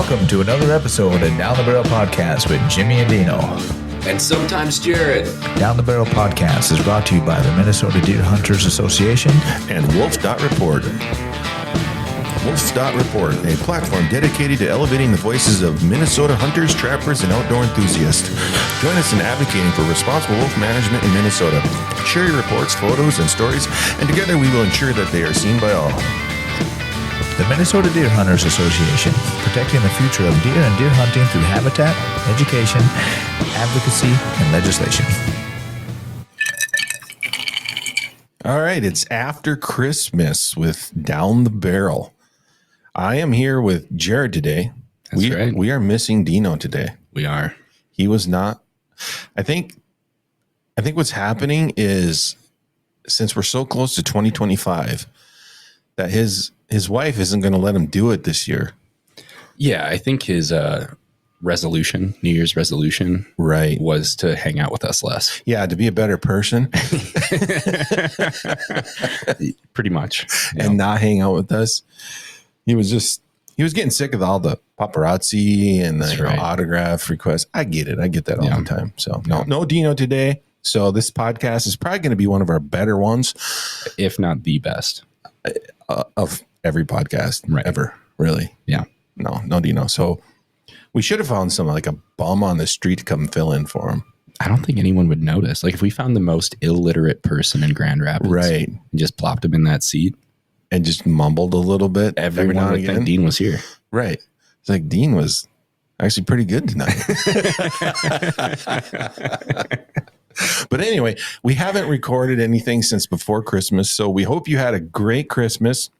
welcome to another episode of Down the Barrel Podcast with Jimmy and Deano. And sometimes Jared. Down the Barrel Podcast is brought to you by the Minnesota Deer Hunters Association and Wolf.Report. Wolf.Report, a platform dedicated to elevating the voices of Minnesota hunters, trappers, and outdoor enthusiasts. Join us in advocating for responsible wolf management in Minnesota. Share your reports, photos, and stories, and together we will ensure that they are seen by all. The Minnesota Deer Hunters Association, protecting the future of deer and deer hunting through habitat, education, advocacy, and legislation. All right, it's after Christmas with Down the Barrel. I am here with Jared today. That's right. We are missing Deano today. We are. He was not. I think what's happening is, since we're so close to 2025, that his wife isn't going to let him do it this year. Yeah, I think his resolution, New Year's resolution, right, was to hang out with us less. Yeah, to be a better person. Pretty much. And not hang out with us. He was getting sick of all the paparazzi and the autograph requests. I get it. I get that all the time. So no Deano today. So this podcast is probably going to be one of our better ones, if not the best of every podcast ever. Really? Yeah. No Deano. So we should have found like a bum on the street to come fill in for him. I don't think anyone would notice. Like if we found the most illiterate person in Grand Rapids, right, and just plopped him in that seat and just mumbled a little bit, everyone would think Dean was here. Right. It's like Dean was actually pretty good tonight. But anyway, we haven't recorded anything since before Christmas, so we hope you had a great Christmas.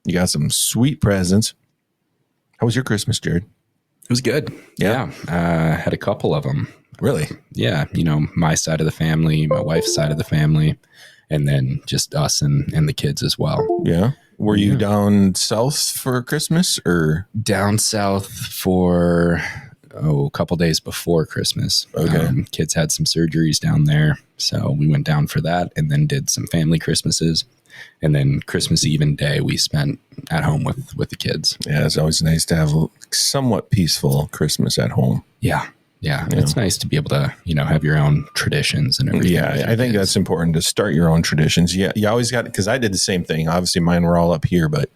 You got some sweet presents. How was your Christmas, Jared? It was good. Yeah. Had a couple of them. Really? Yeah. You know, my side of the family, my wife's side of the family, and then just us and the kids as well. Yeah. Were you down south for Christmas or? Down south for a couple days before Christmas. Okay. Kids had some surgeries down there. So we went down for that and then did some family Christmases. And then Christmas Eve and day we spent at home with the kids. Yeah, it's always nice to have a somewhat peaceful Christmas at home. Yeah. Yeah. It's nice to be able to, have your own traditions and everything. Yeah, I think that's important to start your own traditions. Yeah, you always got, because I did the same thing. Obviously, mine were all up here, but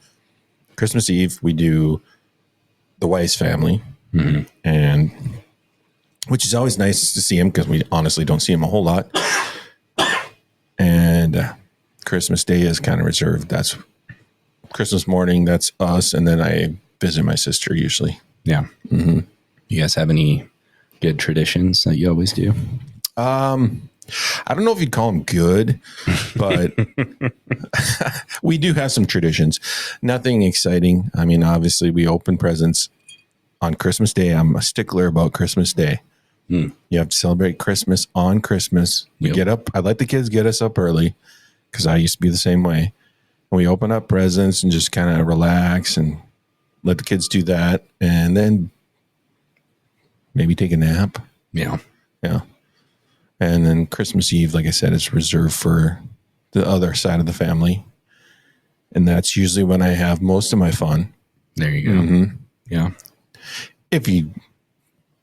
Christmas Eve, we do the Weiss family, and which is always nice to see him because we honestly don't see him a whole lot. And Christmas Day is kind of reserved. That's Christmas morning. That's us. And then I visit my sister usually. Yeah. Mm-hmm. You guys have any good traditions that you always do? I don't know if you'd call them good, but we do have some traditions. Nothing exciting. I mean, obviously we open presents on Christmas Day. I'm a stickler about Christmas Day. You have to celebrate Christmas on Christmas. We get up. I let the kids get us up early because I used to be the same way. And we open up presents and just kind of relax and let the kids do that. And then maybe take a nap. Yeah. Yeah. And then Christmas Eve, like I said, is reserved for the other side of the family. And that's usually when I have most of my fun. There you go. Mm-hmm. Yeah. If you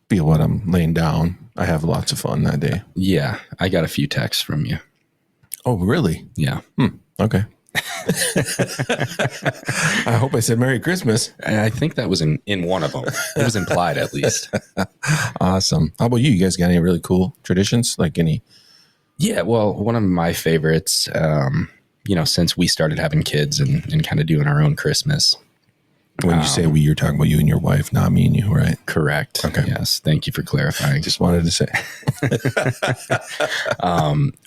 feel what I'm laying down, I have lots of fun that day. Yeah. I got a few texts from you. Oh, really? Yeah. Okay. I hope I said Merry Christmas. I think that was in one of them. It was implied at least. Awesome. How about you? You guys got any really cool traditions? Like any? Yeah. Well, one of my favorites, since we started having kids and kind of doing our own Christmas. When you say we, you're talking about you and your wife, not me and you, right? Correct. Okay. Yes. Thank you for clarifying. Just wanted to say.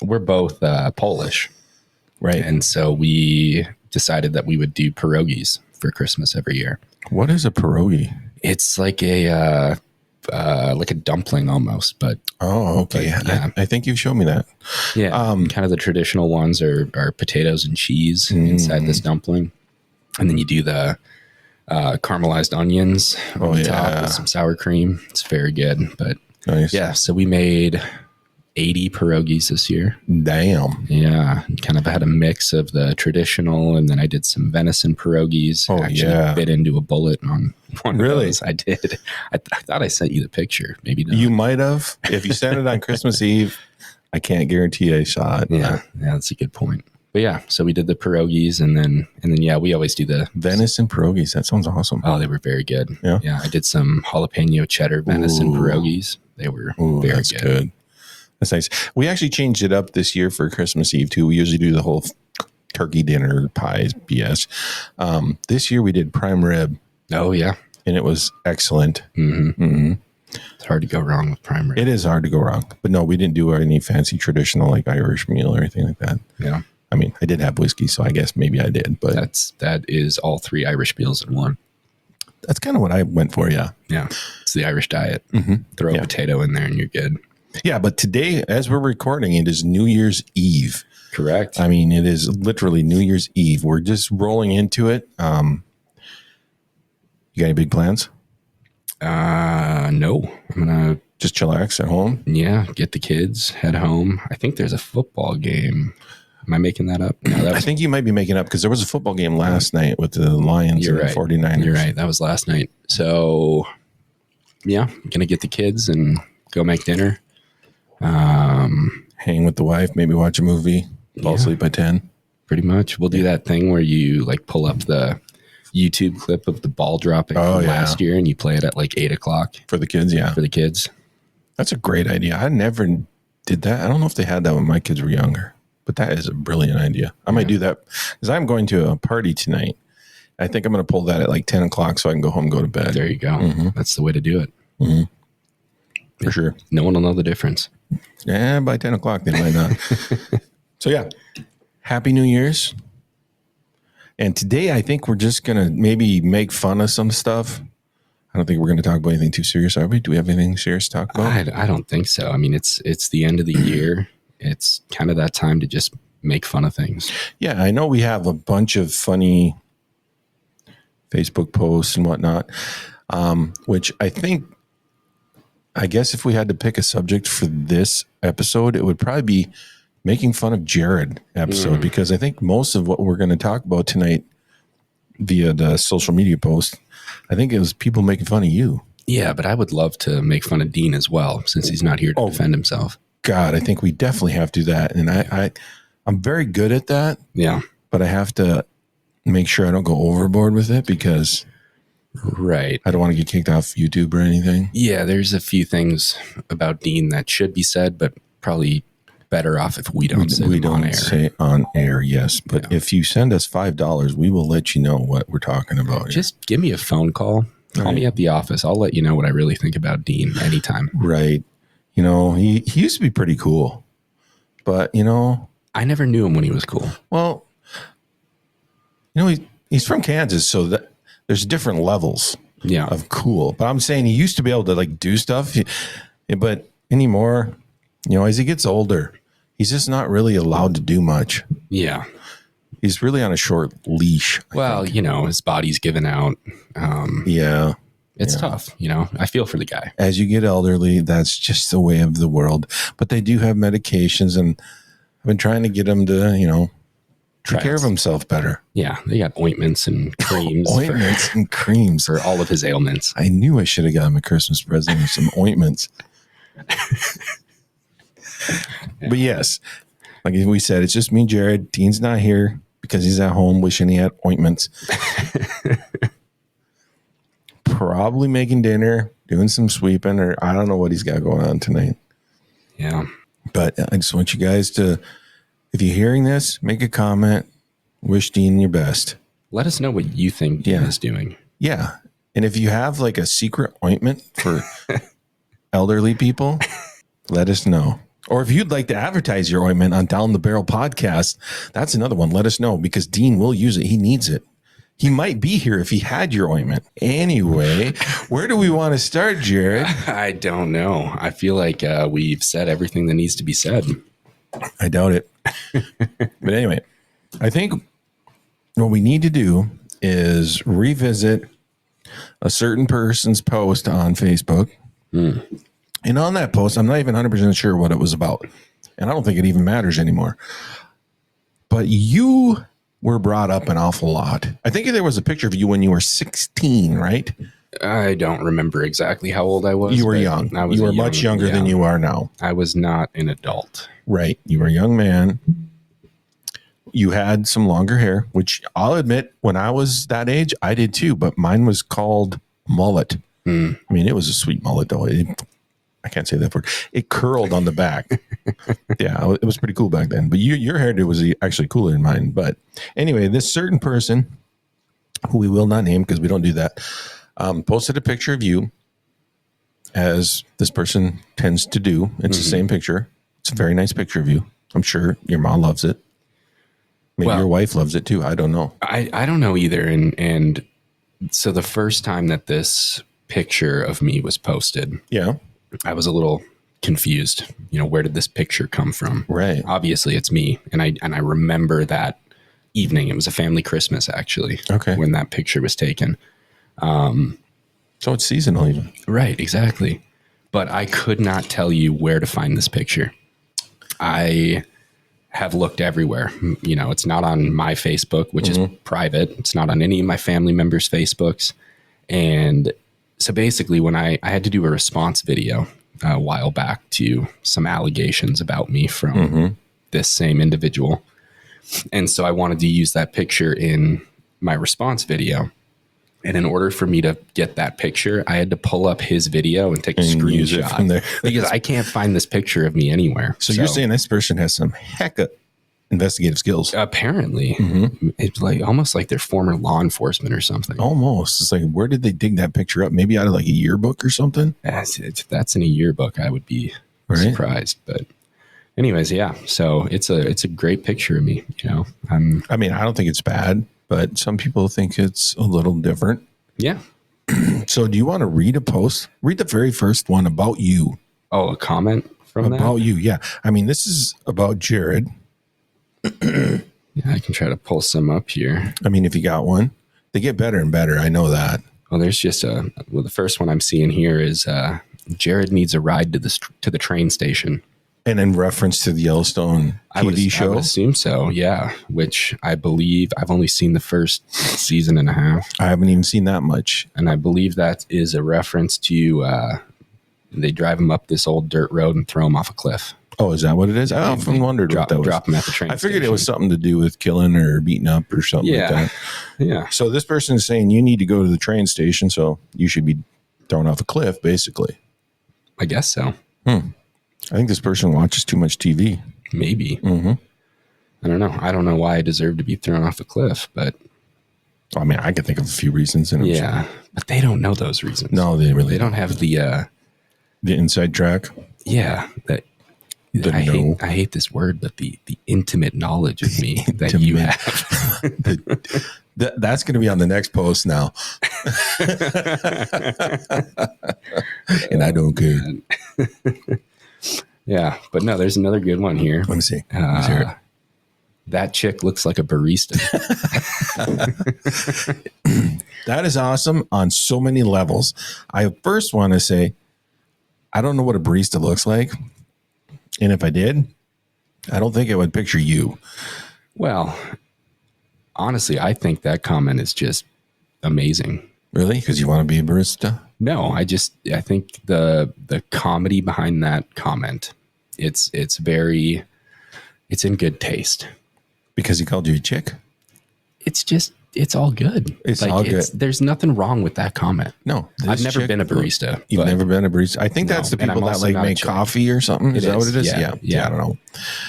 We're both Polish. Right. And so we decided that we would do pierogies for Christmas every year. What is a pierogi? It's like a dumpling almost, but okay. Yeah. I think you've shown me that. Yeah. Kind of the traditional ones are potatoes and cheese inside this dumpling. And then you do the caramelized onions on top with some sour cream. It's very good. But nice. Yeah, so we made 80 pierogies this year. Damn. Yeah, kind of had a mix of the traditional, and then I did some venison pierogies. Oh, Actually bit into a bullet on one of Really? those. I did. I thought I sent you the picture. Maybe not. You might have. If you sent it on Christmas Eve, I can't guarantee I saw it. Yeah, that's a good point. But yeah, so we did the pierogies, and then yeah, we always do the Venison pierogies. That sounds awesome. Oh, they were very good. Yeah. Yeah, I did some jalapeno cheddar venison pierogies. They were very good. That's nice. We actually changed it up this year for Christmas Eve too. We usually do the whole turkey dinner, pies, BS. This year we did prime rib. Oh yeah, and it was excellent. It's hard to go wrong with prime rib. It is hard to go wrong, but no, we didn't do any fancy traditional like Irish meal or anything like that. Yeah, I mean, I did have whiskey, so I guess maybe I did, but that is all 3 Irish meals in one. That's kind of what I went for. Yeah, it's the Irish diet. Throw a potato in there and you're good. Yeah, but today, as we're recording, it is New Year's Eve. Correct. I mean, it is literally New Year's Eve. We're just rolling into it. You got any big plans? No. I'm gonna just chillax at home. Yeah, get the kids, head home. I think there's a football game. Am I making that up? No, I think you might be making up because there was a football game last night with the Lions and the 49ers. You're right. That was last night. So, yeah, I'm going to get the kids and go make dinner. Hang with the wife, maybe watch a movie, fall asleep by 10. Pretty much. We'll do that thing where you like pull up the YouTube clip of the ball dropping from last year and you play it at like 8 o'clock. For the kids, yeah. For the kids. That's a great idea. I never did that. I don't know if they had that when my kids were younger, but that is a brilliant idea. I might do that because I'm going to a party tonight. I think I'm going to pull that at like 10 o'clock so I can go home and go to bed. There you go. That's the way to do it. For sure. No one will know the difference. Yeah, by 10 o'clock they might not. So yeah, Happy New Year's. And today I think we're just going to maybe make fun of some stuff. I don't think we're going to talk about anything too serious, are we? Do we have anything serious to talk about? I don't think so. I mean, it's the end of the year. It's kind of that time to just make fun of things. Yeah, I know we have a bunch of funny Facebook posts and whatnot, which I guess if we had to pick a subject for this episode, it would probably be making fun of Jared episode, because I think most of what we're going to talk about tonight via the social media post, I think it was people making fun of you. Yeah, but I would love to make fun of Dean as well, since he's not here to defend himself. God, I think we definitely have to do that. And I'm very good at that. Yeah. But I have to make sure I don't go overboard with it because I don't want to get kicked off YouTube or anything. Yeah, there's a few things about Dean that should be said, but probably better off if we don't say on air. Yes. But if you send us $5, we will let you know what we're talking about. Just give me a phone call. Call me at the office. I'll let you know what I really think about Dean anytime. Right. You know, he used to be pretty cool, but I never knew him when he was cool. Well, he's from Kansas, so that there's different levels of cool. But I'm saying he used to be able to like do stuff, but anymore, as he gets older, he's just not really allowed to do much. Yeah. He's really on a short leash. Well, his body's given out. It's tough. I feel for the guy. As you get elderly, that's just the way of the world. But they do have medications, and I've been trying to get him to, take care of himself better. Yeah, they got ointments and creams. And creams for all of his ailments. I knew I should have got him a Christmas present with some ointments. But yes, like we said, it's just me and Jared. Dean's not here because he's at home wishing he had ointments. Probably making dinner, doing some sweeping, or I don't know what he's got going on tonight. Yeah. But I just want you guys to, if you're hearing this, make a comment. Wish Dean your best. Let us know what you think Dean is doing. Yeah. And if you have like a secret ointment for elderly people, let us know. Or if you'd like to advertise your ointment on Down the Barrel podcast, that's another one. Let us know because Dean will use it. He needs it. He might be here if he had your ointment. Anyway, where do we want to start, Jared? I don't know. I feel like we've said everything that needs to be said. I doubt it. But anyway, I think what we need to do is revisit a certain person's post on Facebook. And on that post, I'm not even 100% sure what it was about. And I don't think it even matters anymore. But you were brought up an awful lot. I think there was a picture of you when you were 16, right? I don't remember exactly how old I was. You were young. You were much younger than you are now. I was not an adult. Right. You were a young man. You had some longer hair, which I'll admit, when I was that age, I did too. But mine was called mullet. I mean, it was a sweet mullet, though. I can't say that word. It curled on the back. Yeah, it was pretty cool back then. But your hairdo was actually cooler than mine. But anyway, this certain person, who we will not name because we don't do that, posted a picture of you, as this person tends to do. It's the same picture. It's a very nice picture of you. I'm sure your mom loves it. Maybe your wife loves it too. I don't know. I don't know either. And so the first time that this picture of me was posted, I was a little confused. You know, where did this picture come from? Right. Obviously it's me. And I remember that evening. It was a family Christmas, actually. Okay. When that picture was taken. So it's seasonal even. Right, exactly. But I could not tell you where to find this picture. I have looked everywhere. You know, it's not on my Facebook, which is private. It's not on any of my family members' Facebooks. And so basically when I had to do a response video a while back to some allegations about me from this same individual. And so I wanted to use that picture in my response video. And in order for me to get that picture, I had to pull up his video and take a screenshot from there because I can't find this picture of me anywhere. So you're saying this person has some heck of investigative skills? Apparently. It's like almost like they're former law enforcement or something. Almost. It's like, where did they dig that picture up? Maybe out of like a yearbook or something? If that's in a yearbook, I would be surprised. But anyways, yeah. So it's a great picture of me. You know, I mean, I don't think it's bad, but some people think it's a little different. Yeah. So do you want to read a post? Read the very first one about you. Oh, a comment from about you. Yeah. I mean, this is about Jared. Yeah, I can try to pull some up here. I mean, if you got one, they get better and better. I know that. Well, there's just the first one I'm seeing here is Jared needs a ride to the train station. And in reference to the Yellowstone TV show? I would assume so, yeah. Which I believe I've only seen the first season and a half. I haven't even seen that much. And I believe that is a reference to they drive him up this old dirt road and throw him off a cliff. Oh, is that what it is? I often wondered what that was. Drop him at the train I figured station. It was something to do with killing or beating up or something like that. Yeah. So this person is saying you need to go to the train station, so you should be thrown off a cliff, basically. I guess so. I think this person watches too much TV. Maybe. I don't know. I don't know why I deserve to be thrown off a cliff, but I mean, I could think of a few reasons. But they don't know those reasons. No, they don't have the inside track. Yeah, I hate this word, but the intimate knowledge of me that you have. That's going to be on the next post now. And I don't care. Yeah, but no, there's another good one here. Let me see. That chick looks like a barista. That is awesome on so many levels. I first want to say, I don't know what a barista looks like. And if I did, I don't think I would picture you. Well, honestly, I think that comment is just amazing. Really? Because you want to be a barista? No, I think the comedy behind that comment, it's in good taste. Because he called you a chick? It's all good. It's all good. There's nothing wrong with that comment. No. I've never been a barista. You've never been a barista? I think that's the people that like make coffee or something. Is that what it is? Yeah. I don't know.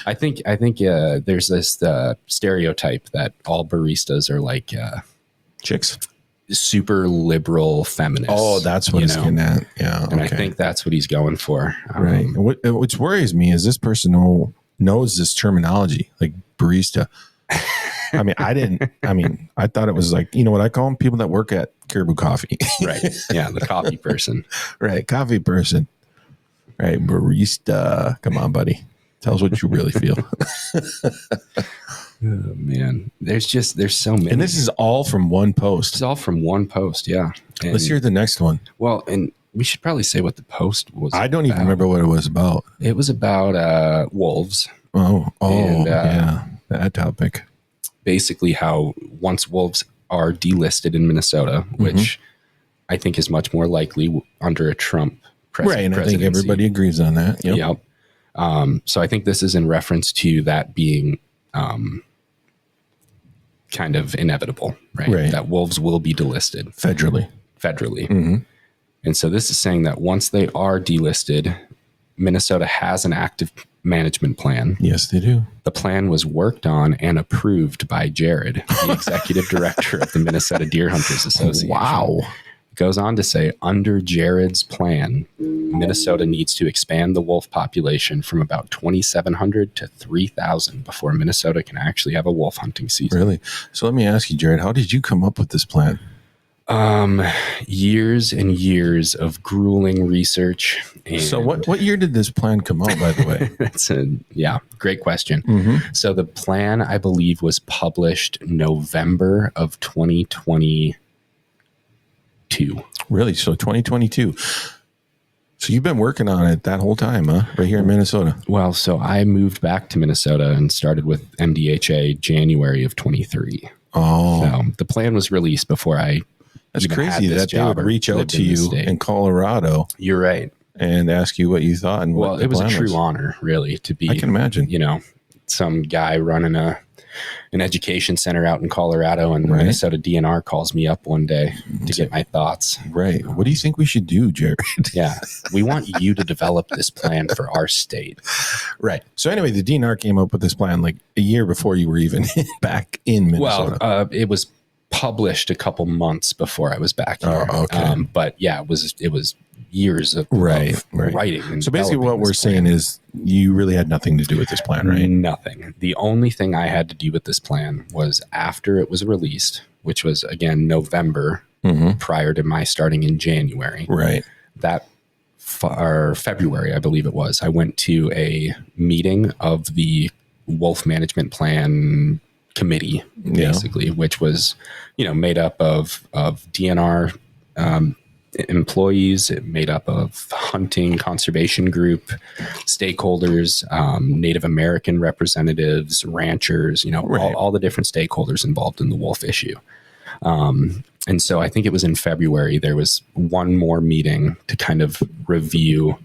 I think there's this stereotype that all baristas are like chicks. Super liberal feminists. Oh, that's what it's getting at. Yeah. And I think that's what he's going for. Right. What worries me is this person knows this terminology, like barista. I thought it was like, you know what I call them? People that work at Caribou Coffee. Right. Yeah. The coffee person. Right. Coffee person. Right. Barista. Come on, buddy. Tell us what you really feel. Oh, man. There's so many. And this is all from one post. It's all from one post. Yeah. Let's hear the next one. Well, and we should probably say what the post was. I don't even remember what it was about. It was about wolves. Yeah, that topic. Basically, how once wolves are delisted in Minnesota, which I think is much more likely under a Trump Right, and I think everybody agrees on that. Yep. So I think this is in reference to that being kind of inevitable, right? That wolves will be delisted federally. And so this is saying that once they are delisted, Minnesota has an active management plan. Yes, they do. The plan was worked on and approved by Jared, the executive director of the Minnesota Deer Hunters Association. Wow. Goes on to say, under Jared's plan, Minnesota needs to expand the wolf population from about 2,700 to 3,000 before Minnesota can actually have a wolf hunting season. Really? So let me ask you, Jared, how did you come up with this plan? Years and years of grueling research. And so what year did this plan come out, by the way? That's great question. So the plan, I believe, was published November of 2022. Really? So 2022. So you've been working on it that whole time, huh? Right here in Minnesota. Well, so I moved back to Minnesota and started with MDHA January of 23. Oh. So the plan was released before I That's crazy that they would reach out to you in Colorado. You're right. And ask you what you thought. And well, it was a true honor, really, to be. I can imagine. Some guy running an education center out in Colorado, and Minnesota DNR calls me up one day to get my thoughts. Right. What do you think we should do, Jared? Yeah. We want you to develop this plan for our state. Right. So anyway, the DNR came up with this plan like a year before you were even back in Minnesota. Well, it was published a couple months before I was back here. Oh, okay. But yeah, it was years of writing. And so basically what we're saying is you really had nothing to do with this plan, right? Nothing. The only thing I had to do with this plan was after it was released, which was, again, November, prior to my starting in January. Right. Or February, I believe it was. I went to a meeting of the Wolf Management Plan Committee, basically, which was, made up of DNR employees, made up of hunting conservation group stakeholders, Native American representatives, ranchers, all the different stakeholders involved in the wolf issue. And so I think it was in February, there was one more meeting to kind of review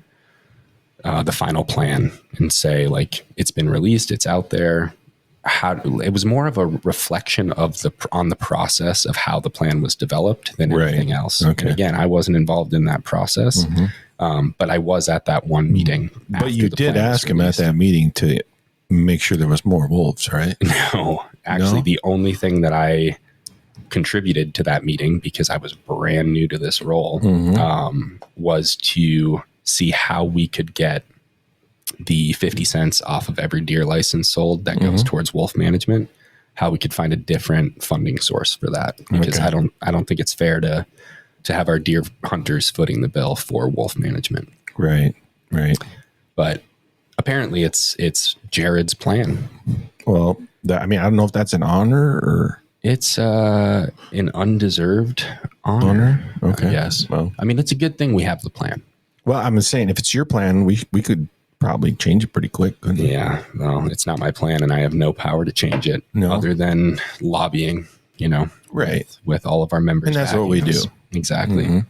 the final plan and say, like, it's been released, it's out there. It was more of a reflection of on the process of how the plan was developed than anything else. Okay. And again, I wasn't involved in that process, but I was at that one meeting. But you did ask him at that meeting to make sure there was more wolves, right? No, actually, the only thing that I contributed to that meeting, because I was brand new to this role, was to see how we could get the 50 cents off of every deer license sold that goes towards wolf management, how we could find a different funding source for that. Because I don't think it's fair to have our deer hunters footing the bill for wolf management. Right. But apparently it's Jared's plan. Well, I don't know if that's an honor or it's an undeserved honor. Okay. Yes. Well, it's a good thing we have the plan. Well, I'm saying if it's your plan, we could probably change it pretty quick. Yeah. Well, it's not my plan, and I have no power to change it other than lobbying, with all of our members. And that's what we do. Exactly.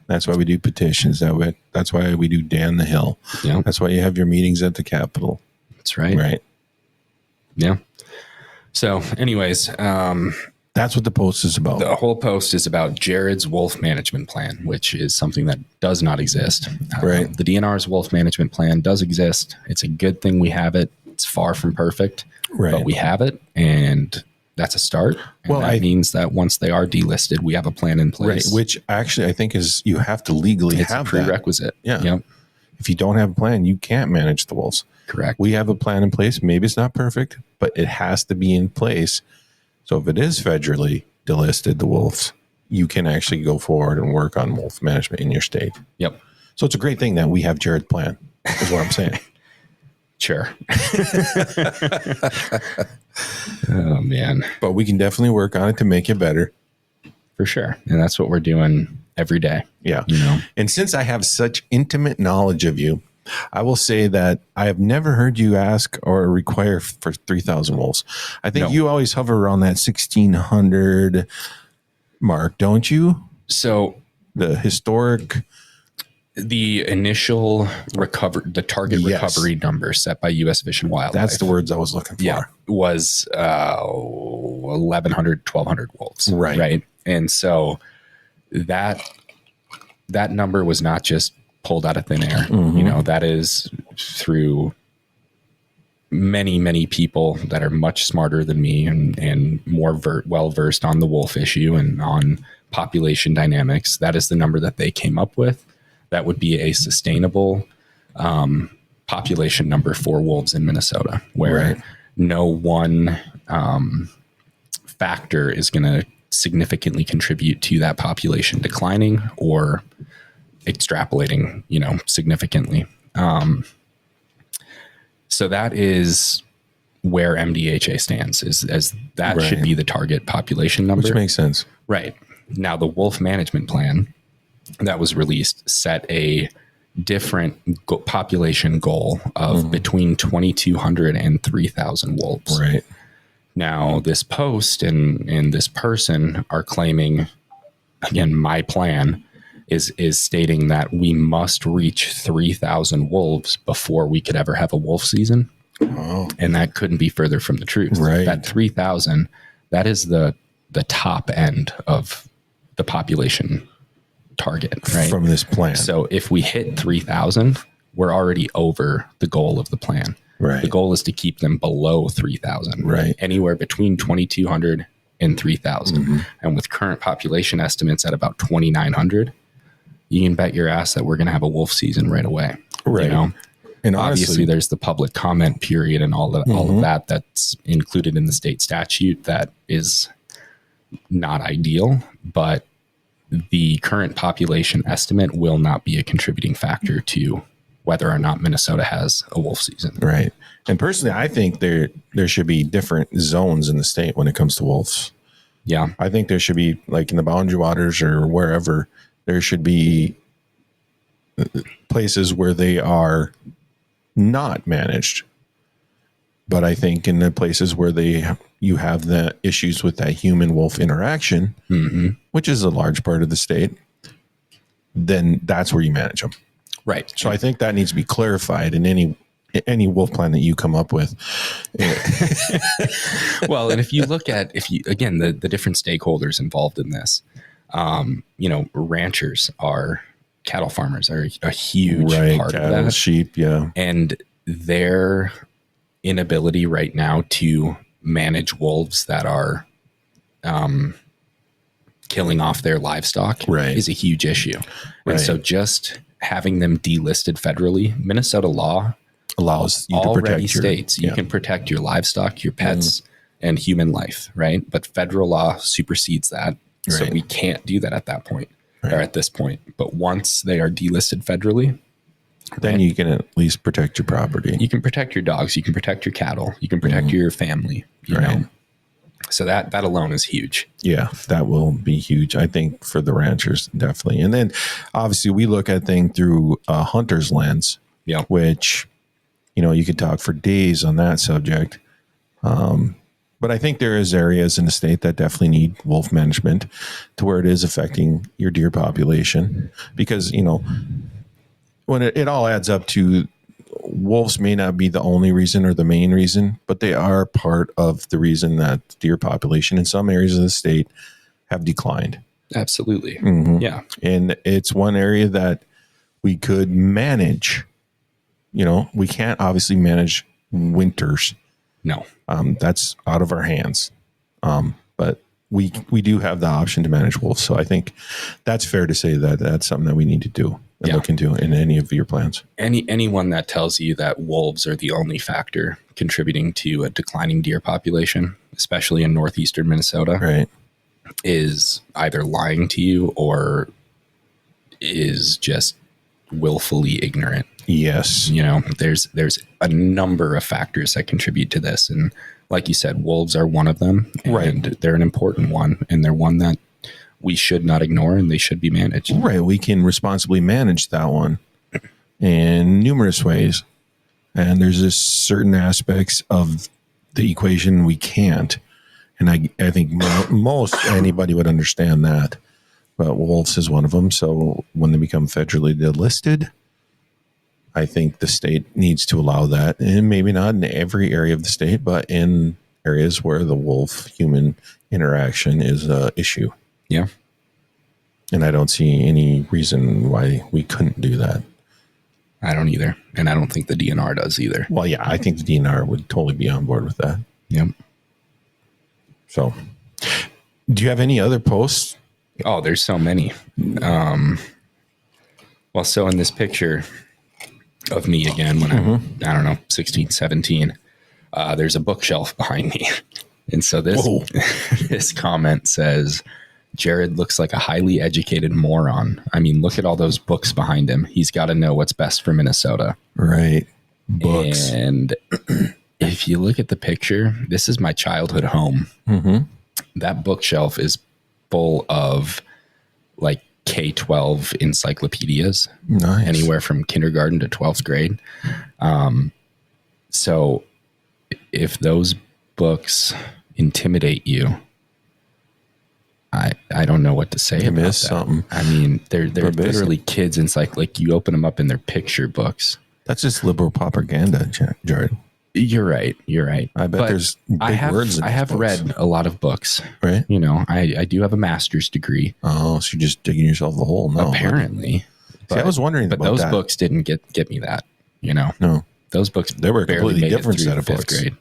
That's why we do petitions. That's why we do Dan the Hill. Yeah. That's why you have your meetings at the Capitol. That's right. Right. Yeah. So anyways, that's what the post is about. The whole post is about Jared's wolf management plan, which is something that does not exist. Right. The DNR's wolf management plan does exist. It's a good thing we have it. It's far from perfect, but we have it, and that's a start. And that means that once they are delisted, we have a plan in place. Right, which actually I think is you have to legally have a prerequisite. Yeah. Yep. If you don't have a plan, you can't manage the wolves. Correct. We have a plan in place. Maybe it's not perfect, but it has to be in place. So if it is federally delisted, the wolves, you can actually go forward and work on wolf management in your state. Yep. So it's a great thing that we have Jared's plan, is what I'm saying. Sure. Oh, man. But we can definitely work on it to make it better. For sure. And that's what we're doing every day. Yeah. You know, And since I have such intimate knowledge of you, I will say that I have never heard you ask or require for 3,000 wolves. I think you always hover around that 1,600 mark, don't you? so The historic. the initial the target recovery number set by U.S. Fish and Wildlife. That's the words I was looking for. Yeah, was 1,100, 1,200 wolves. Right. And so that number was not just pulled out of thin air. You know, that is through many people that are much smarter than me and more well versed on the wolf issue and on population dynamics. That is the number that they came up with. That would be a sustainable population number for wolves in Minnesota, where no one factor is going to significantly contribute to that population declining or extrapolating, you know, significantly. So that is where MDHA stands, is as that should be the target population number. Which makes sense. Right. Now, the wolf management plan that was released set a different population goal of between 2,200 and 3,000 wolves. Right. Now, this post and this person are claiming, again, my plan is stating that we must reach 3,000 wolves before we could ever have a wolf season. Oh. And that couldn't be further from the truth. Right. That 3,000, that is the top end of the population target, right? From this plan. So if we hit 3,000, we're already over the goal of the plan. Right. The goal is to keep them below 3,000. Right. Anywhere between 2,200 and 3,000. And with current population estimates at about 2,900, you can bet your ass that we're going to have a wolf season right away. Right. You know? And obviously there's the public comment period and all of that that's included in the state statute that is not ideal, but the current population estimate will not be a contributing factor to whether or not Minnesota has a wolf season. Right. And personally, I think there should be different zones in the state when it comes to wolves. Yeah. I think there should be, like in the Boundary Waters or wherever, there should be places where they are not managed. But I think in the places where you have the issues with that human wolf interaction, which is a large part of the state, then that's where you manage them. Right. So I think that needs to be clarified in any wolf plan that you come up with. Well, and if you look at, again, the different stakeholders involved in this, you know, ranchers cattle farmers are a huge part cattle, of that. Sheep. Yeah. And their inability right now to manage wolves that are killing off their livestock is a huge issue. And so just having them delisted federally, Minnesota law allows you already to protect states you can protect your livestock, your pets, and human life, right? But federal law supersedes that. So we can't do that at that point or at this point. But once they are delisted federally, then you can at least protect your property. You can protect your dogs. You can protect your cattle. You can protect your family. You know, so that alone is huge. Yeah, that will be huge. I think for the ranchers, definitely. And then obviously we look at things through a hunter's lens. Yeah, which, you know, you could talk for days on that subject. But I think there is areas in the state that definitely need wolf management to where it is affecting your deer population, because, you know, when it all adds up to, wolves may not be the only reason or the main reason, but they are part of the reason that deer population in some areas of the state have declined. Absolutely. Yeah. And it's one area that we could manage. You know, we can't obviously manage winters. No. That's out of our hands. But we do have the option to manage wolves. So I think that's fair to say that that's something that we need to do and look into in any of your plans. Anyone that tells you that wolves are the only factor contributing to a declining deer population, especially in northeastern Minnesota, is either lying to you or is just willfully ignorant. Yes. You know, there's a number of factors that contribute to this. And like you said, wolves are one of them. And they're an important one. And they're one that we should not ignore and they should be managed. Right. We can responsibly manage that one in numerous ways. And there's just certain aspects of the equation we can't. And I think most anybody would understand that. But wolves is one of them. So when they become federally delisted, I think the state needs to allow that. And maybe not in every area of the state, but in areas where the wolf-human interaction is an issue. Yeah. And I don't see any reason why we couldn't do that. I don't either. And I don't think the DNR does either. Well, yeah, I think the DNR would totally be on board with that. Yep. So, do you have any other posts? Oh, there's so many. Well, so in this picture of me again, when I'm, I don't know, 16, 17, there's a bookshelf behind me. And so this, this comment says, Jared looks like a highly educated moron. I mean, look at all those books behind him. He's got to know what's best for Minnesota. Right. Books. And if you look at the picture, this is my childhood home. Mm-hmm. That bookshelf is full of like K-12 encyclopedias, Nice. anywhere from kindergarten to 12th grade. So if those books intimidate you, I don't know what to say about that. Something. I mean, they're literally kids. And it's like you open them up and they're picture books. That's just liberal propaganda, Jared. You're right. You're right. I bet there's big words in I have books. read a lot of books. Right. You know, I do have a master's degree. Oh, so you're just digging yourself a hole? No. Apparently. See, I was wondering but about those that. books didn't get me that, you know. No. Those books, They were a barely completely made it different through set of fifth books. grade.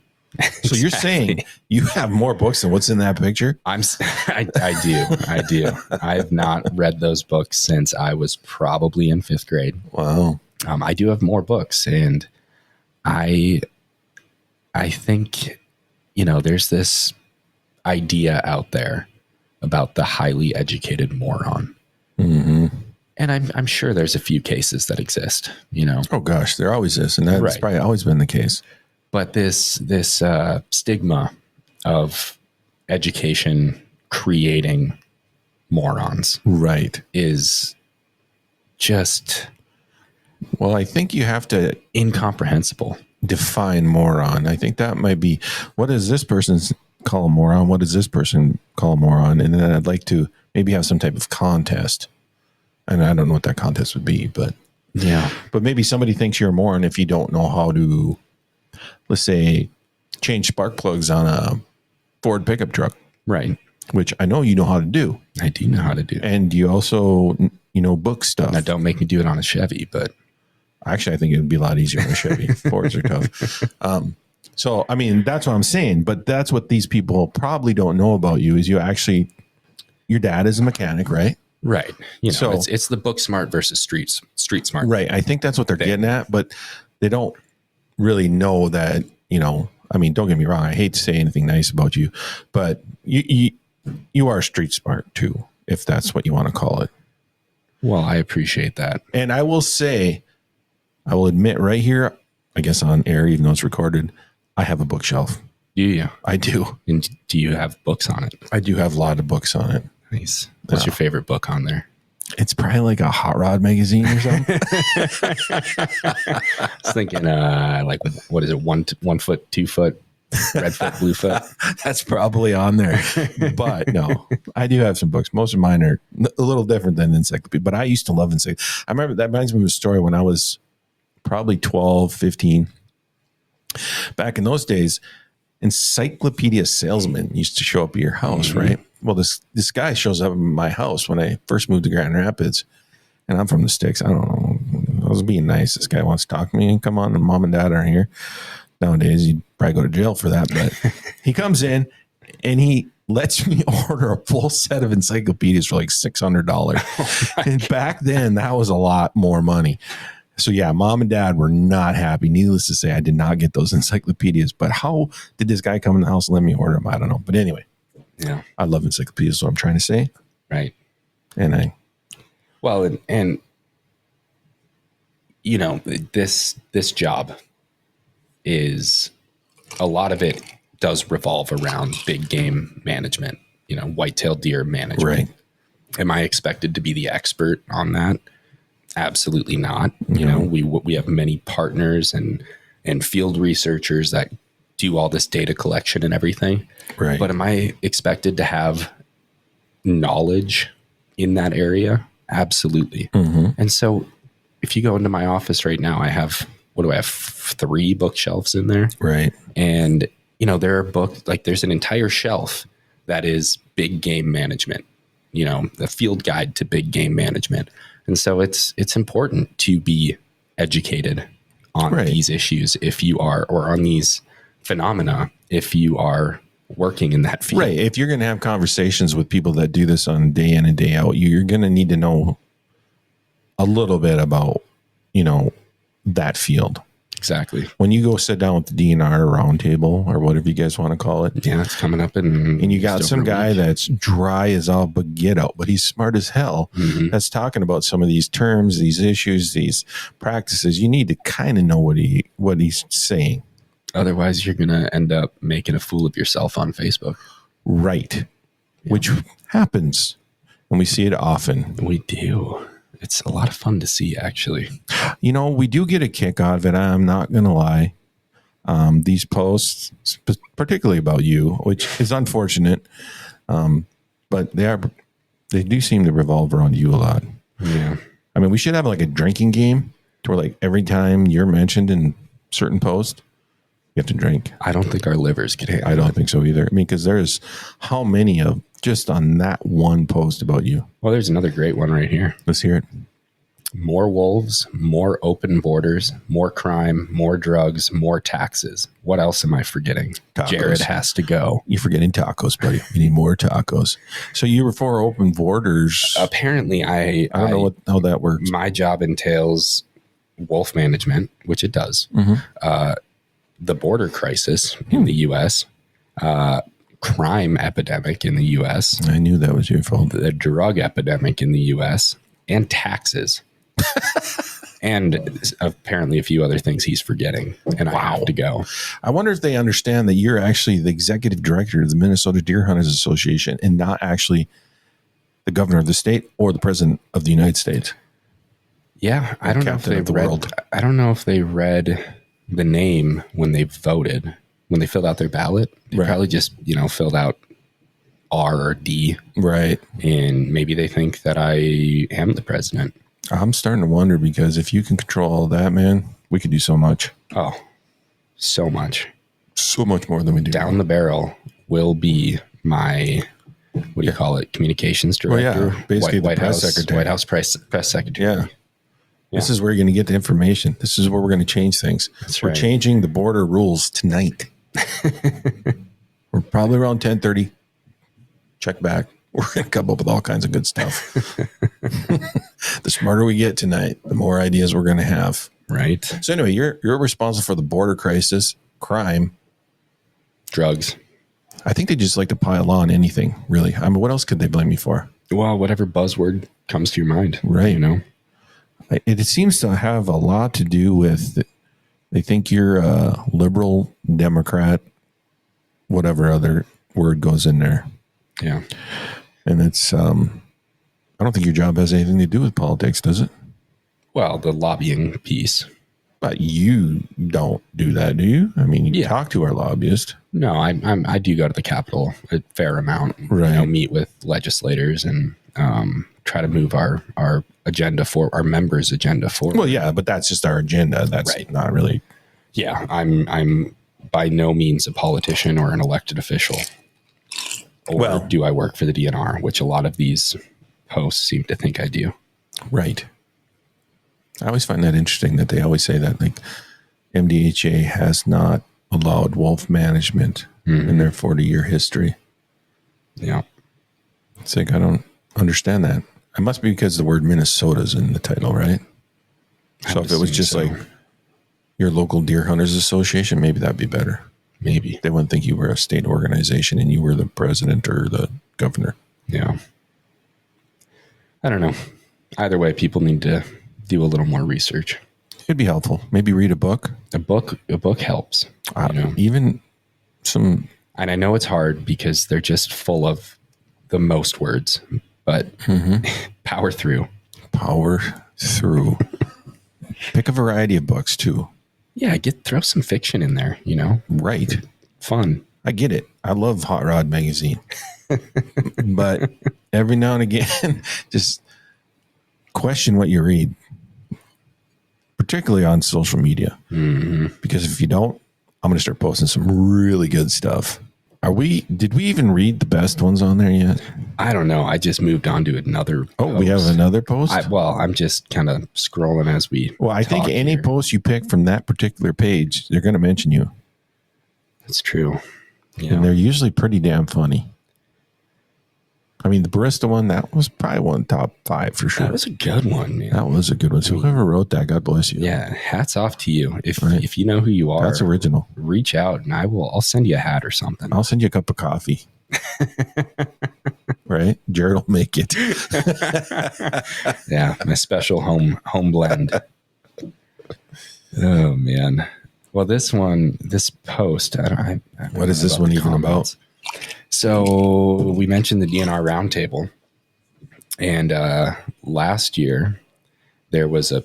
So you're saying you have more books than what's in that picture? I do. I have not read those books since I was probably in fifth grade. Wow. I do have more books, and I think, you know, there's this idea out there about the highly educated moron. Mm-hmm. And I'm sure there's a few cases that exist, you know. Oh gosh, there always is, and that's probably always been the case. But this stigma of education creating morons, right, is just, well, I think you have to incomprehensible. Define moron. I think that might be, what does this person call a moron? What does this person call a moron? And then I'd like to maybe have some type of contest. And I don't know what that contest would be, but yeah. But maybe somebody thinks you're a moron if you don't know how to, let's say, change spark plugs on a Ford pickup truck. Right. Which I know you know how to do. I do know how to do. And you also, you know, book stuff. Now, don't make me do it on a Chevy, but actually, I think it would be a lot easier on a Chevy. Fords are tough. So, I mean, that's what I'm saying. But that's what these people probably don't know about you is you actually, your dad is a mechanic, right? Right. You know, So, it's the book smart versus street smart. Right. I think that's what they're getting at, but they don't really know that, you know, I mean, don't get me wrong. I hate to say anything nice about you, but you are street smart too, if that's what you want to call it. Well, I appreciate that. And I will say, I will admit right here, I guess on air, even though it's recorded, I have a bookshelf. Do you? I do. And do you have books on it? I do have a lot of books on it. Nice. What's your favorite book on there? It's probably like a hot rod magazine or something. I was thinking, like, what is it? 1 foot, 2 foot, red foot, blue foot. That's probably on there. But no, I do have some books. Most of mine are a little different than encyclopedia, but I used to love encyclopedia. I remember that reminds me of a story when I was probably 12, 15. Back in those days, encyclopedia salesmen used to show up at your house, right? Well, this guy shows up at my house when I first moved to Grand Rapids, and I'm from the sticks. I don't know. I was being nice. This guy wants to talk to me, and come on, and mom and dad aren't here. Nowadays, you'd probably go to jail for that, but he comes in and he lets me order a full set of encyclopedias for like $600. And back then, that was a lot more money. So yeah, mom and dad were not happy. Needless to say, I did not get those encyclopedias. But how did this guy come in the house and let me order them? I don't know. But anyway, yeah, I love encyclopedias. Is what I'm trying to say. Right. And and you know, this job is, a lot of it does revolve around big game management. You know, whitetail deer management. Right. Am I expected to be the expert on that? Absolutely not. You know, we have many partners and field researchers that do all this data collection and everything. Right. But am I expected to have knowledge in that area? Absolutely. And so if you go into my office right now, I have, what do I have? 3 bookshelves in there. Right. And, you know, there are books, like there's an entire shelf that is big game management, you know, the field guide to big game management. And so it's important to be educated on these issues if you are, or on these phenomena, if you are working in that field. Right. If you're going to have conversations with people that do this on day in and day out, you're going to need to know a little bit about, you know, that field. Exactly. When you go sit down with the DNR roundtable or whatever you guys want to call it. Yeah, it's coming up and you got some guy that's dry as all but get out, but he's smart as hell. That's talking about some of these terms, these issues, these practices. You need to kind of know what he's saying. Otherwise, you're going to end up making a fool of yourself on Facebook. Right. Yeah. Which happens, and we see it often. We do. It's a lot of fun to see, actually. You know, we do get a kick out of it. I'm not going to lie. These posts, particularly about you, which is unfortunate, but they do seem to revolve around you a lot. Yeah. I mean, we should have like a drinking game to where like every time you're mentioned in certain post, you have to drink. I don't think our livers can handle I don't think so either. I mean, because there's how many of just on that one post about you. Well, there's another great one right here. Let's hear it. More wolves, more open borders, more crime, more drugs, more taxes. What else am I forgetting? Tacos. Jared has to go. You're forgetting tacos, buddy. We need more tacos. So you were for open borders. Apparently, I don't know how that works. My job entails wolf management, which it does. The border crisis in the U.S., crime epidemic in the U.S. I knew that was your fault. The drug epidemic in the U.S. and taxes. And apparently a few other things he's forgetting. And I have to go. I wonder if they understand that you're actually the executive director of the Minnesota Deer Hunters Association and not actually the governor of the state or the president of the United States. Yeah, I don't know if they read. I don't know if they read the name when they voted, when they filled out their ballot. They probably just, filled out R or D. Right. And maybe they think that I am the president. I'm starting to wonder, because if you can control all that, man, we could do so much. Oh, so much. So much more than we do. Down the barrel will be my, what do you call it? Communications director. Well, yeah, basically White the press House, secretary. White House press secretary. Yeah. This is where you're going to get the information. This is where we're going to change things. We're changing the border rules tonight. We're probably around 10:30. Check back. We're going to come up with all kinds of good stuff. The smarter we get tonight, the more ideas we're going to have. Right. So anyway, you're responsible for the border crisis, crime, drugs. I think they just like to pile on anything, really. I mean, what else could they blame you for? Well, whatever buzzword comes to your mind. Right. It seems to have a lot to do with, they think you're a liberal Democrat, whatever other word goes in there. Yeah. And it's, I don't think your job has anything to do with politics, does it? Well, the lobbying piece. But you don't do that, do you? I mean, you talk to our lobbyist. No, I do go to the Capitol a fair amount. Right. Meet with legislators and try to move our agenda for our members' agenda forward. Well, yeah, but that's just our agenda. That's not really. Yeah, I'm by no means a politician or an elected official. Or do I work for the DNR, which a lot of these posts seem to think I do. Right. I always find that interesting that they always say that, like, MDHA has not allowed wolf management in their 40-year history. Yeah. It's like, I don't understand that. It must be because the word Minnesota's in the title, right? So if it was just like your local Deer Hunters Association, maybe that'd be better. Maybe. They wouldn't think you were a state organization and you were the president or the governor. Yeah. I don't know. Either way, people need to do a little more research. It'd be helpful. Maybe read a book. A book helps. Even some. And I know it's hard because they're just full of the most words, but power through. Power through. Pick a variety of books too. Yeah, throw some fiction in there, you know? Right. Fun. I get it. I love Hot Rod magazine. But every now and again, just question what you read, particularly on social media. Because if you don't, I'm going to start posting some really good stuff. Did we even read the best ones on there yet? I don't know. I just moved on to another post. We have another post? I'm just kind of scrolling as we I think any post you pick from that particular page, they're going to mention you. That's true. Yeah. And they're usually pretty damn funny. I mean, the barista one, that was probably one top 5 for sure. That was a good one, man. That was a good one. So whoever wrote that, God bless you. Yeah, hats off to you. If you know who you are, that's original. Reach out and I'll send you a hat or something. I'll send you a cup of coffee. Right? Jared will make it. Yeah, my special home blend. Oh man. Well, this post, what is this one even about? So we mentioned the DNR roundtable, and last year there was a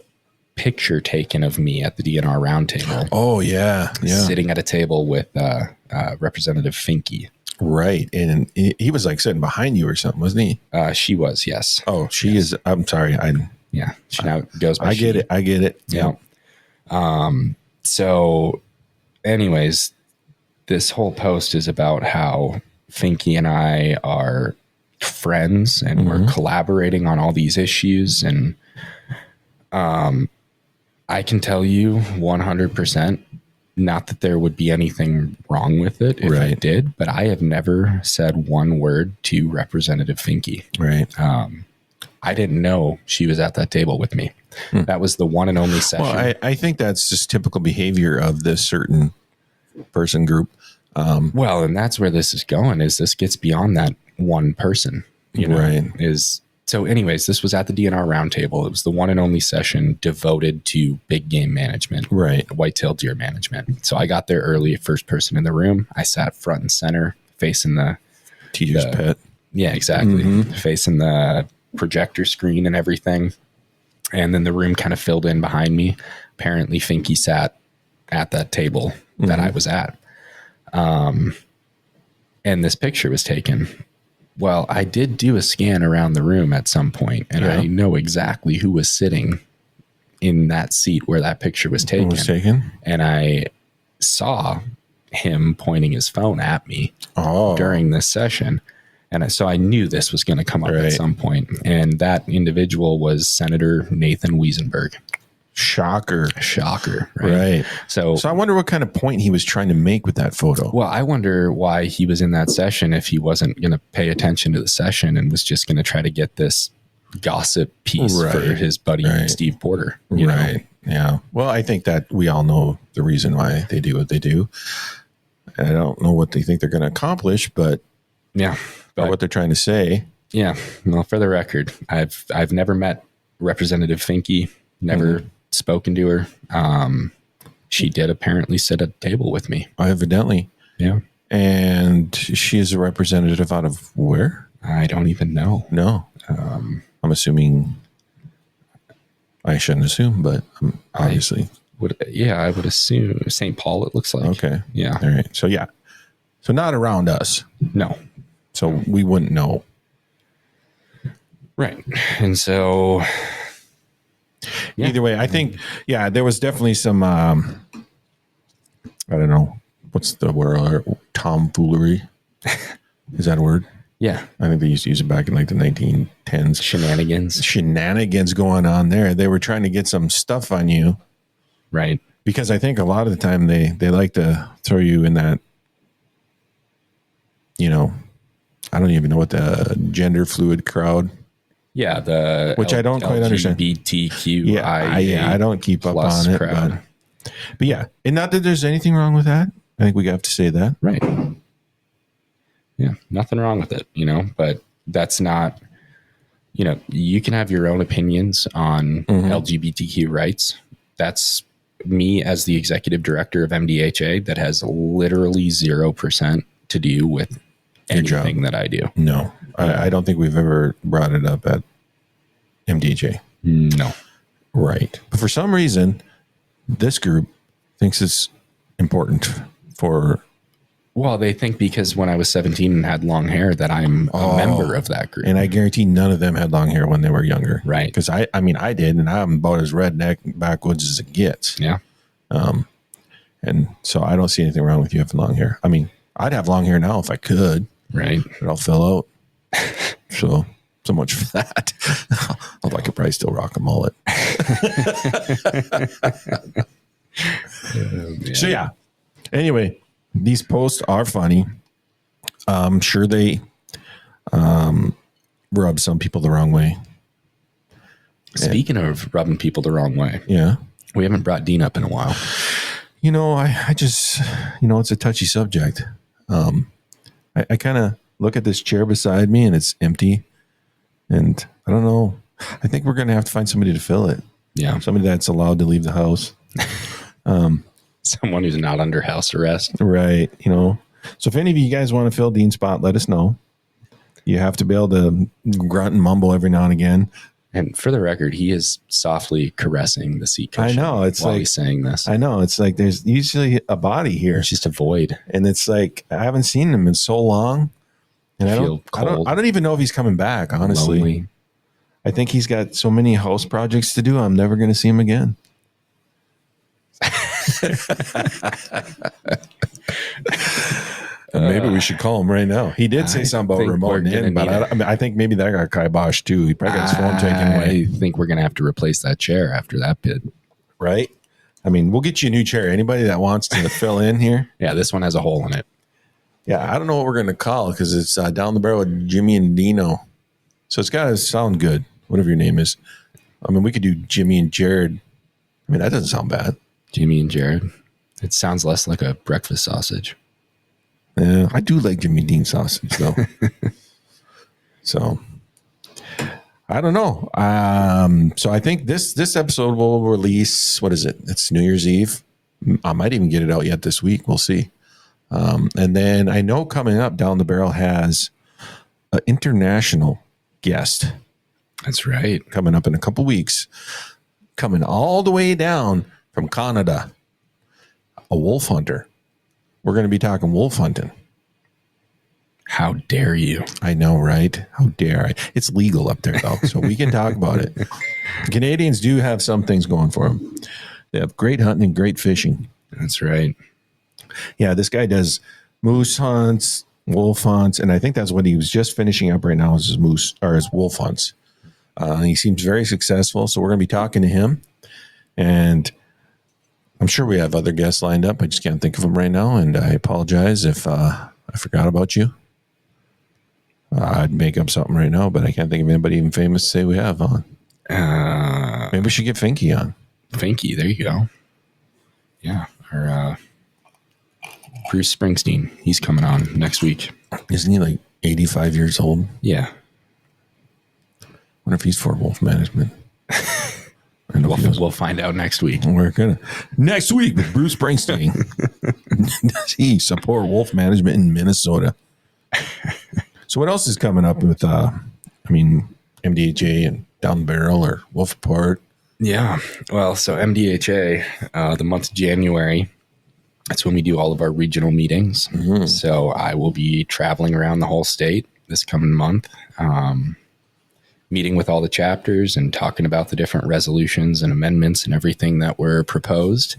picture taken of me at the DNR roundtable. Oh yeah, sitting at a table with Representative Finke. Right, and he was like sitting behind you or something, wasn't he? She was, yes. Oh, she is. I'm sorry. She now goes by. I get it. Yeah. So, anyways, this whole post is about how Finke and I are friends and we're collaborating on all these issues. And I can tell you 100%, not that there would be anything wrong with it if I did, but I have never said one word to Representative Finke. Right. I didn't know she was at that table with me. That was the one and only session. Well, I think that's just typical behavior of this certain person group. Well, and that's where this is going, is this gets beyond that one person, you know, so anyways, this was at the DNR roundtable. It was the one and only session devoted to big game management, whitetail deer management. So I got there early, first person in the room. I sat front and center facing the teacher's pet. Yeah, exactly. Facing the projector screen and everything. And then the room kind of filled in behind me. Apparently Finke sat at that table that I was at. And this picture was taken. Well, I did do a scan around the room at some point, and I know exactly who was sitting in that seat where that picture was taken. And I saw him pointing his phone at me during this session. And so I knew this was going to come up at some point. And that individual was Senator Nathan Wiesenberg. Shocker. Right. So I wonder what kind of point he was trying to make with that photo. Well, I wonder why he was in that session if he wasn't going to pay attention to the session and was just going to try to get this gossip piece for his buddy Steve Porter. You know? Yeah. Well, I think that we all know the reason why they do what they do. And I don't know what they think they're going to accomplish, but or what they're trying to say. Yeah. Well, for the record, I've never met Representative Finke, never spoken to her. She did apparently sit at a table with me. Evidently. Yeah. And she is a representative out of where? I don't even know. No. I'm assuming, I shouldn't assume, but obviously. I would assume St. Paul, it looks like. Okay. Yeah. All right. So, yeah. So not around us. No. So we wouldn't know. Right. And so either way, I think, there was definitely some, I don't know, what's the word? Tomfoolery. Is that a word? Yeah. I think they used to use it back in like the 1910s. Shenanigans going on there. They were trying to get some stuff on you. Right. Because I think a lot of the time they like to throw you in that, I don't even know what the gender fluid crowd. Yeah, which I don't quite understand. LGBTQIA. I don't keep up on it. But yeah, and not that there's anything wrong with that. I think we have to say that. Right. Yeah, nothing wrong with it, but that's not, you can have your own opinions on LGBTQ rights. That's me as the executive director of MDHA that has literally 0% to do with anything that I do. No, I don't think we've ever brought it up at MDJ. No. Right. But for some reason, this group thinks it's important for. Well, they think because when I was 17 and had long hair that I'm a member of that group. And I guarantee none of them had long hair when they were younger. Right. Because I did, and I'm about as redneck backwoods as it gets. Yeah. And so I don't see anything wrong with you having long hair. I mean, I'd have long hair now if I could. Right. But I'll fill out. So much for that. Although I could probably still rock a mullet. So yeah. Anyway, these posts are funny. I'm sure they rub some people the wrong way. Speaking of rubbing people the wrong way. Yeah. We haven't brought Dean up in a while. I just, it's a touchy subject. I kind of look at this chair beside me and it's empty. And I don't know. I think we're going to have to find somebody to fill it. Yeah. Somebody that's allowed to leave the house. Someone who's not under house arrest. Right. So if any of you guys want to fill Dean's spot, let us know. You have to be able to grunt and mumble every now and again. And for the record, he is softly caressing the seat cushion. I know. It's while like he's saying this. I know. It's like there's usually a body here. It's just a void. And it's like I haven't seen him in so long. And I don't even know if he's coming back, honestly. Lonely. I think he's got so many house projects to do, I'm never going to see him again. Maybe we should call him right now. He did say something about remote in, but I think maybe that got kiboshed too. He probably got his phone taken away. I think we're going to have to replace that chair after that bid. Right? I mean, we'll get you a new chair. Anybody that wants to fill in here? Yeah, this one has a hole in it. Yeah, I don't know what we're going to call it because it's down the barrel with Jimmy and Deano. So it's got to sound good, whatever your name is. I mean, we could do Jimmy and Jared. I mean, that doesn't sound bad. Jimmy and Jared. It sounds less like a breakfast sausage. Yeah, I do like Jimmy Dean sausage, though. So, I don't know. So I think this episode will release, what is it? It's New Year's Eve. I might even get it out yet this week. We'll see. And then I know coming up, Down the Barrel has an international guest. That's right. Coming up in a couple weeks. Coming all the way down from Canada. A wolf hunter. We're going to be talking wolf hunting. How dare you? I know, right? How dare I? It's legal up there, though, so we can talk about it. Canadians do have some things going for them. They have great hunting and great fishing. That's right. Yeah, this guy does moose hunts, wolf hunts, and I think that's what he was just finishing up right now is his moose or his wolf hunts. He seems very successful, so we're going to be talking to him, and I'm sure we have other guests lined up. I just can't think of them right now, and I apologize if I forgot about you. I'd make up something right now, but I can't think of anybody even famous to say we have on. Maybe we should get Finky on. Finky, there you go. Yeah, or Bruce Springsteen. He's coming on next week. Isn't he like 85 years old? Yeah. Wonder if he's for wolf management. We'll find out next week. We're gonna next week with Bruce Springsteen. Does he support wolf management in Minnesota? So what else is coming up with MDHA and Down the Barrel or Wolf Report? Yeah. Well, so MDHA, the month of January, that's when we do all of our regional meetings. Mm-hmm. So I will be traveling around the whole state this coming month, meeting with all the chapters and talking about the different resolutions and amendments and everything that were proposed,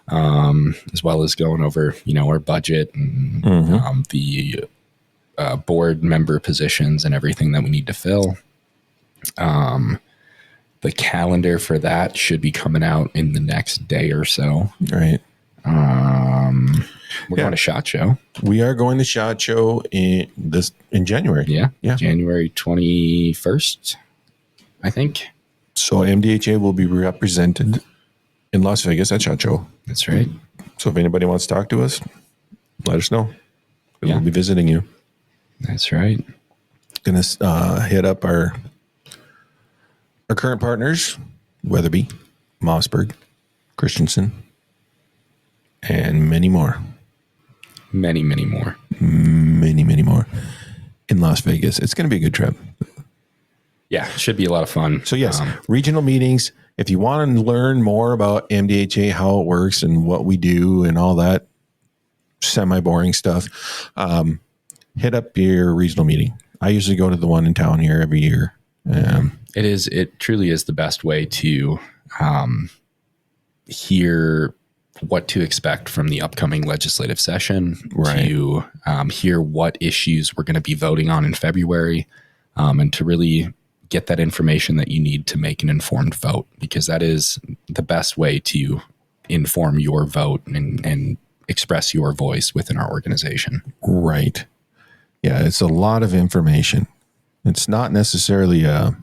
as well as going over, our budget and the board member positions and everything that we need to fill. The calendar for that should be coming out in the next day or so. Right. We're going to SHOT Show. We are going to SHOT Show in January. Yeah. January 21st, I think. So MDHA will be represented in Las Vegas at SHOT Show. That's right. So if anybody wants to talk to us, let us know. We'll be visiting you. That's right. Going to hit up our current partners, Weatherby, Mossberg, Christensen, and many more. Many, many more. Many many, many more in Las Vegas. It's going to be a good trip. Yeah, should be a lot of fun. So yes, regional meetings. If you want to learn more about MDHA, how it works and what we do and all that semi-boring stuff, hit up your regional meeting. I usually go to the one in town here every year. It truly is the best way to hear what to expect from the upcoming legislative session, right. to hear what issues we're going to be voting on in February, and to really get that information that you need to make an informed vote, because that is the best way to inform your vote and express your voice within our organization. Right. Yeah, it's a lot of information. It's not necessarily a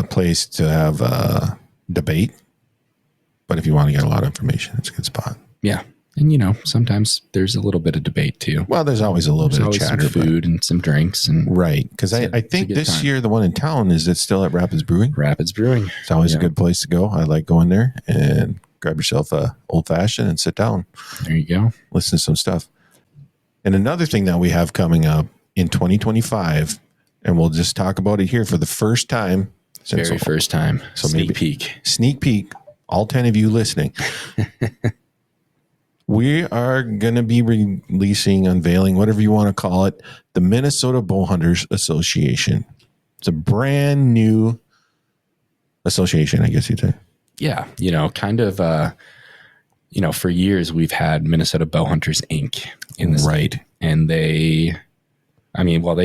place to have a debate, but if you want to get a lot of information, it's a good spot. Yeah. And, sometimes there's a little bit of debate too. Well, there's always a little bit of chatter. Some food and some drinks. And right. Because I think this year, the one in town, is it still at Rapids Brewing? Rapids Brewing. It's always a good place to go. I like going there and grab yourself a old fashioned and sit down. There you go. Listen to some stuff. And another thing that we have coming up in 2025, and we'll just talk about it here for the first time. First time. So Sneak peek, all 10 of you listening. We are going to be unveiling, whatever you want to call it, the Minnesota Bowhunters Association. It's a brand new association, I guess you'd say. Yeah. Kind of, for years we've had Minnesota Bowhunters Inc. in the state. And they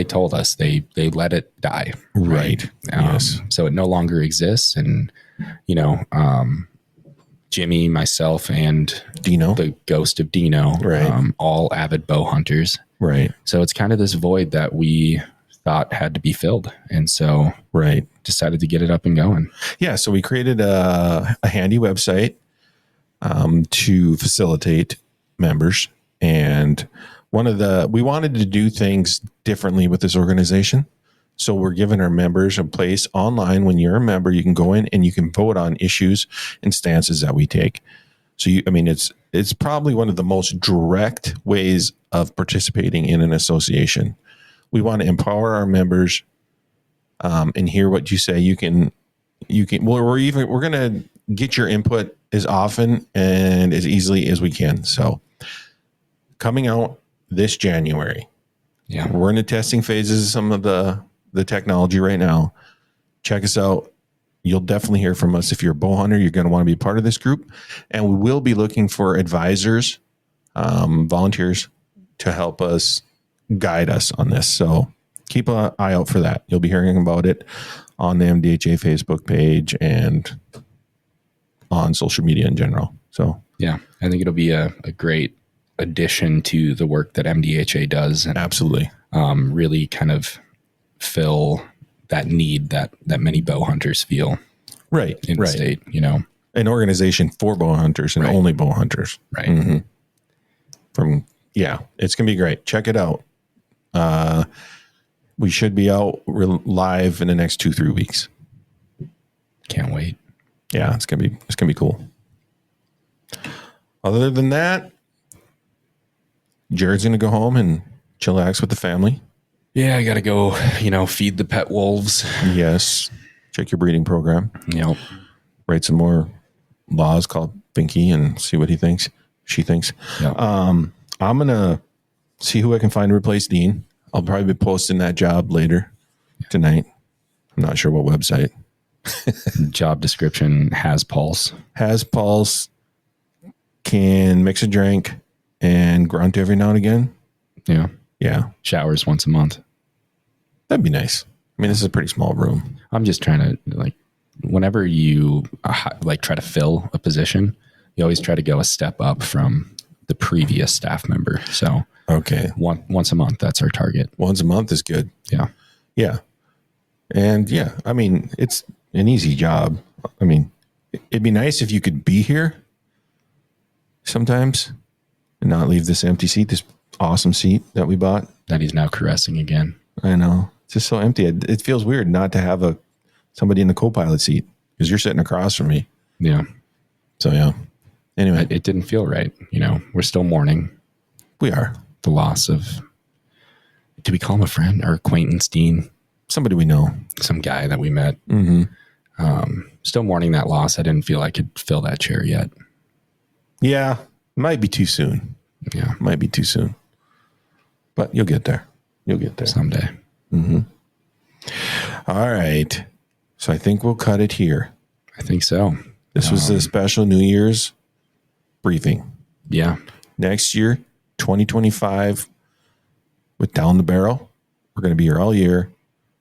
told us they let it die. Right. Yes. So it no longer exists. And, Jimmy, myself, and Deano, the ghost of Deano, right. All avid bow hunters. Right. So it's kind of this void that we thought had to be filled. And so decided to get it up and going. Yeah. So we created a handy website to facilitate members. And we wanted to do things differently with this organization. So we're giving our members a place online. When you're a member, you can go in and you can vote on issues and stances that we take. So it's probably one of the most direct ways of participating in an association. We want to empower our members and hear what you say. We're going to get your input as often and as easily as we can. So coming out this January, we're in the testing phases of some of the technology right now. Check us out. You'll definitely hear from us. If you're a bow hunter, you're going to want to be part of this group. And we will be looking for advisors, volunteers to help us guide us on this. So keep an eye out for that. You'll be hearing about it on the MDHA Facebook page and on social media in general. So yeah, I think it'll be a great addition to the work that MDHA does. And, absolutely. Really kind of fill that need that many bow hunters feel in the state, an organization for bow hunters and only bow hunters. Right. Mm-hmm. It's going to be great. Check it out. We should be out live in the next 2-3 weeks. Can't wait. Yeah, it's going to be cool. Other than that, Jared's going to go home and chillax with the family. Yeah, I got to go, feed the pet wolves. Yes. Check your breeding program. Yep. Write some more laws called Pinky and see what she thinks. Yep. I'm going to see who I can find to replace Dean. I'll probably be posting that job later tonight. I'm not sure what website. Job description has pulse. Has pulse, can mix a drink and grunt every now and again. Yeah. Yeah. Showers once a month. That'd be nice. I mean, this is a pretty small room. I'm just trying to whenever you try to fill a position, you always try to go a step up from the previous staff member. So okay, once a month, that's our target. Once a month is good. Yeah. Yeah. And I mean, it's an easy job. I mean, it'd be nice if you could be here sometimes and not leave this empty seat, this awesome seat that we bought. That he's now caressing again. I know. It's just so empty. It feels weird not to have somebody in the co-pilot seat because you're sitting across from me. Yeah. So, yeah. Anyway. It didn't feel right. We're still mourning. We are. The loss of, do we call him a friend or acquaintance, Dean? Somebody we know. Some guy that we met. Mm-hmm. Still mourning that loss. I didn't feel I could fill that chair yet. Yeah. Might be too soon. Yeah. Might be too soon. But you'll get there. You'll get there. Someday. Mm-hmm. All right. So I think we'll cut it here. I think so. This was a special New Year's briefing. Yeah. Next year, 2025, with Down the Barrel, we're going to be here all year.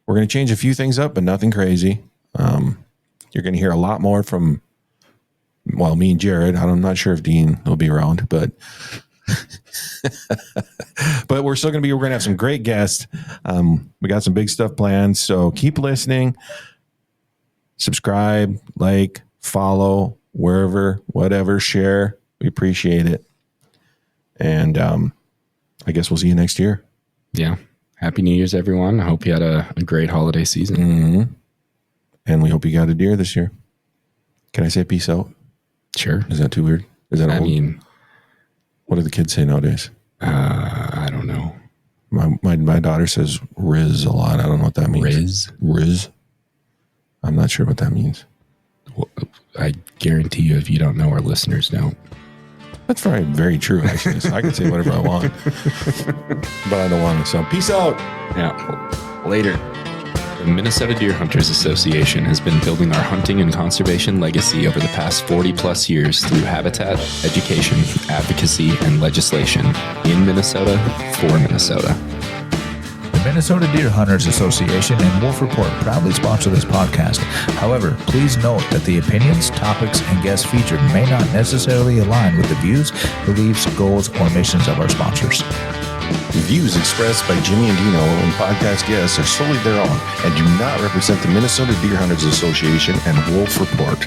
We're going to change a few things up, but nothing crazy. You're going to hear a lot more from, well, me and Jared. I'm not sure if Dean will be around, but but we're still going to be, we're going to have some great guests. We got some big stuff planned. So keep listening, subscribe, like, follow, wherever, whatever, share. We appreciate it. And I guess we'll see you next year. Yeah. Happy New Year's, everyone. I hope you had a great holiday season. Mm-hmm. And we hope you got a deer this year. Can I say peace out? Sure. Is that too weird? Is that I old? mean, What do the kids say nowadays? I don't know. My daughter says Riz a lot. I don't know what that means. Riz. I'm not sure what that means. Well, I guarantee you, if you don't know, our listeners don't. That's very, very true, actually. So I can say whatever I want. But I don't want to. So peace out. Yeah. Later. The Minnesota Deer Hunters Association has been building our hunting and conservation legacy over the past 40 plus years through habitat, education, advocacy, and legislation in Minnesota for Minnesota. The Minnesota Deer Hunters Association and Wolf Report proudly sponsor this podcast. However, please note that the opinions, topics, and guests featured may not necessarily align with the views, beliefs, goals, or missions of our sponsors. The views expressed by Jimmy and Deano and podcast guests are solely their own and do not represent the Minnesota Deer Hunters Association and Wolf Report.